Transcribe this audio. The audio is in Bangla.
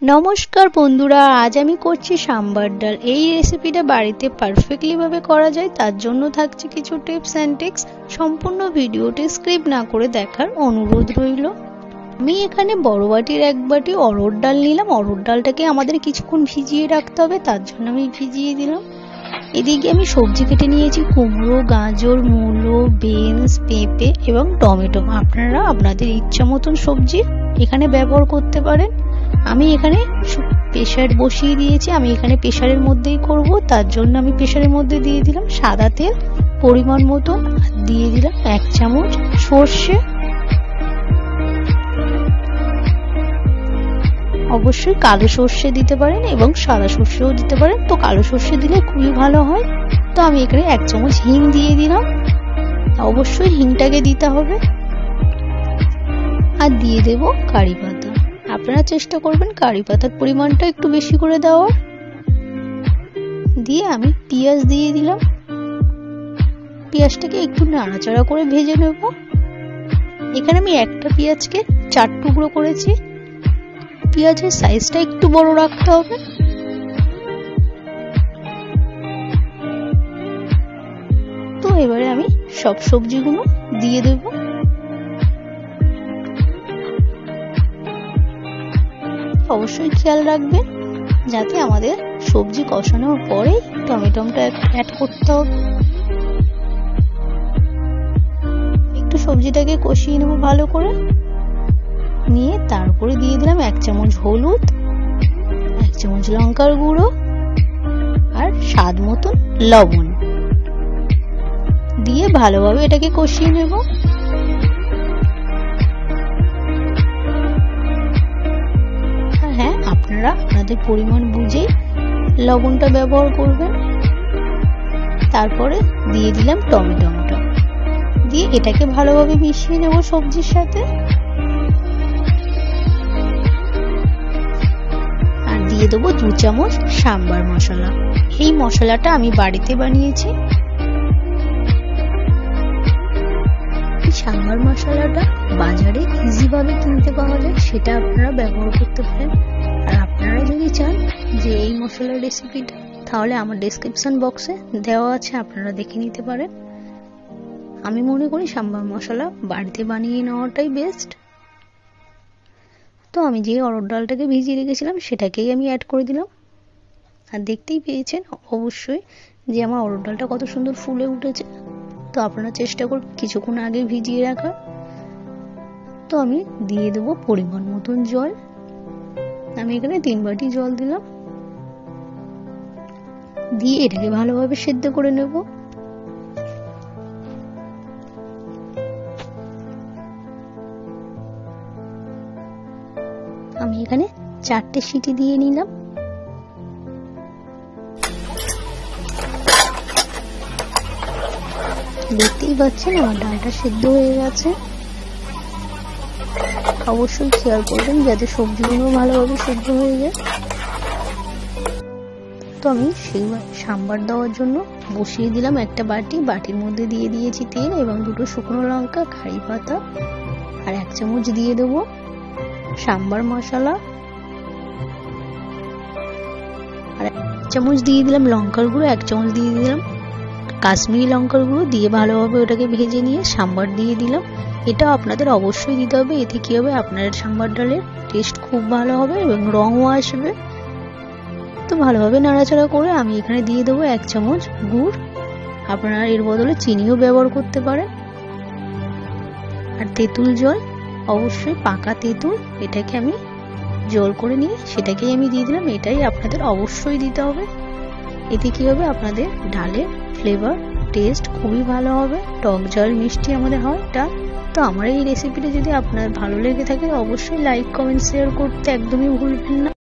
নমস্কার বন্ধুরা, আজ আমি করছি সাম্বার ডাল। এই রেসিপিটা বাড়িতে পারফেক্টলি ভাবে করা যায়, তার জন্য থাকছে কিছু টিপস অ্যান্ড ট্রিক্স। সম্পূর্ণ ভিডিওটি স্কিপ না করে দেখার অনুরোধ রইল। আমি এখানে বড় বাটির 1 বাটি অরহর ডাল নিলাম। অরহর ডালটাকে আমাদের কিছুক্ষণ ভিজিয়ে রাখতে হবে, তার জন্য আমি ভিজিয়ে দিলাম। এদিকে আমি সবজি কেটে নিয়েছি, কুমড়ো, গাজর, মূলো, বিনস, পেঁপে এবং টমেটো। আপনারা আপনাদের ইচ্ছা মতন সবজি এখানে ব্যবহার করতে পারেন। আমি এখানে প্রেসার বসিয়ে দিয়েছি, আমি এখানে প্রেসারের মধ্যেই করব, তার জন্য আমি প্রেসারের মধ্যে দিয়ে দিলাম সাদা তেল পরিমাণ মতন, দিয়ে দিলাম 1 চামচ সর্ষে। অবশ্যই কালো সর্ষে দিতে পারেন এবং সাদা সর্ষেও দিতে পারেন, তো কালো সর্ষে দিলে খুবই ভালো হয়। তো আমি এখানে 1 চামচ হিং দিয়ে দিলাম, অবশ্যই হিংটাকে দিতে হবে। আর দিয়ে দেব কারি পাতা। আপনারা চেষ্টা করবেন কারি পাতার পরিমাণটা একটু বেশি করে দেওয়ার। দিয়ে আমি পেঁয়াজ দিয়ে দিলাম, পেঁয়াজটাকে একটু নাড়াচাড়া করে ভেজে নেব। এখানে আমি একটা পেঁয়াজকে 4 টুকরো করেছি। পেঁয়াজের সাইজটা একটু বড় রাখতে হবে। তো এবারে আমি সব সবজিগুলো দিয়ে দেব। অবশ্যই খেয়াল রাখবেন যাতে আমাদের সবজি কষানোর পরে টমেটোটা অ্যাড করতে হবে। একটু সবজিটাকে কষিয়ে নেব ভালো করে, নিয়ে তারপরে দিয়ে দিলাম 1 চামচ হলুদ, 1 চামচ লঙ্কার গুঁড়ো আর স্বাদ মতন লবণ দিয়ে ভালোভাবে এটাকে কষিয়ে নেব। হ্যাঁ, আপনারা আপনাদের পরিমাণ বুঝে লবণটা ব্যবহার করবেন। তারপরে দিয়ে দিলাম টমেটোটা, দিয়ে এটাকে ভালোভাবে মিশিয়ে নেব সবজির সাথে। আর দিয়ে দেবো 2 চামচ সাম্বার মশলা। এই মশলাটা আমি বাড়িতে বানিয়েছি। সাম্বার মশলাটা বাজারে ইজি ভাবে কিনতে পাওয়া যায়, সেটা আপনারা ব্যবহার করতে পারেন। আর আপনারা যদি চান যে এই মশলার রেসিপিটা, তাহলে আমার ডেসক্রিপশন বক্সে দেওয়া আছে, আপনারা দেখে নিতে পারেন। আমি মনে করি সাম্বার মশলা বাড়িতে বানিয়ে নেওয়াটাই বেস্ট। তো আমি যে অরহর ডালটাকে ভিজিয়ে রেখেছিলাম সেটাকেই আমি অ্যাড করে দিলাম। আর দেখতেই পেয়েছেন অবশ্যই যে আমার অরহর ডালটা কত সুন্দর ফুলে উঠেছে। তো আপনারা চেষ্টা করবেন কিছুক্ষণ আগে ভিজিয়ে রাখা। তো আমি দিয়ে দেব পরিমাণ মতন জল। আমি এখানে 3 বাটি জল দিলাম, দিয়ে এটাকে ভালোভাবে সেদ্ধ করে নেব। আমি এখানে 4টে সিটি দিয়ে নিলাম। দেখতেই পাচ্ছেন আমার ডালটা সেদ্ধ হয়ে গেছে। অবশ্যই খেয়াল করবেন যাতে সবজিগুলো ভালোভাবে সেদ্ধ হয়ে যায়। তো আমি সেই সাম্বার দেওয়ার জন্য বসিয়ে দিলাম একটা বাটি। বাটির মধ্যে দিয়ে দিয়েছি তেল এবং 2টো শুকনো লঙ্কা, কারি পাতা আর 1 চামচ দিয়ে দেবো সাম্বার মশলা। আর 1 চামচ দিয়ে দিলাম লঙ্কার গুঁড়ো, 1 চামচ দিয়ে দিলাম কাশ্মীরি লঙ্কার গুঁড়ো, দিয়ে ভালোভাবে ওটাকে ভেজে নিয়ে সাম্বার দিয়ে দিলাম। এটা আপনাদের অবশ্যই দিতে হবে, এতে কি হবে আপনার সাম্বার ডালের টেস্ট খুব ভালো হবে এবং রঙও আসবে। তো ভালোভাবে নাড়াচাড়া করে আমি এখানে দিয়ে দেবো 1 চামচ গুড়। আপনারা এর বদলে চিনিও ব্যবহার করতে পারেন। আর তেঁতুল জল, অবশ্যই পাকা তেঁতুল, এটাকে আমি জল করে নিয়ে সেটাকেই আমি দিয়ে দিলাম। এটাই আপনাদের অবশ্যই দিতে হবে। এতে কি হবে আপনাদের ডালের ফ্লেভার টেস্ট খুবই ভালো হবে। টক ঝাল মিষ্টি আমাদের হয় ডাল। তো আমার এই রেসিপিটা যদি আপনার ভালো লেগে থাকে অবশ্যই লাইক কমেন্ট শেয়ার করতে একদমই ভুলবেন না।